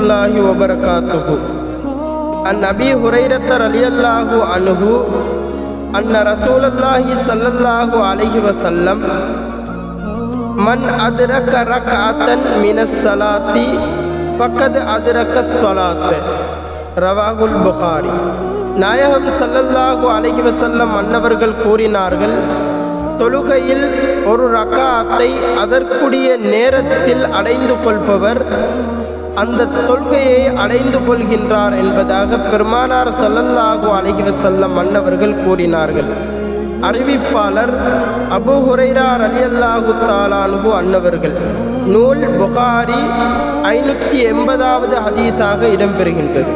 வரஹ்மத்துல்லாஹி வபரகாத்துஹு. அன் அபீ ஹுரைரத்த ரலியல்லாஹு அன்ஹு அன்ன ரசூலுல்லாஹி ஸல்லல்லாஹு அலைஹி வஸல்லம் மன் அத்ரக ரக்அத்தன் மினஸ் ஸலாத்தி ஃபக்கத் அத்ரகஸ் ஸலாத். ரவாஹுல் புகாரி. நாயகம் ஸல்லல்லாஹு அலைஹி வஸல்லம் அன்னவர்கள் கூறினார்கள், தொழுகையில் ஒரு ரக்காத்தை அதற்குரிய நேரத்தில் அடைந்து கொள்பவர் அந்த தொழுகையை அடைந்து கொள்கின்றார் என்பதாக பெருமானார் ஸல்லல்லாஹு அலைஹி வஸல்லம் அன்னவர்கள் கூறினார்கள். அறிவிப்பாளர் அபூ ஹுரைரா ரலியல்லாஹு தஆலா அன்ஹு அன்னவர்கள். நூல் புகாரி 580வது ஹதீஸாக இடம்பெறுகின்றது.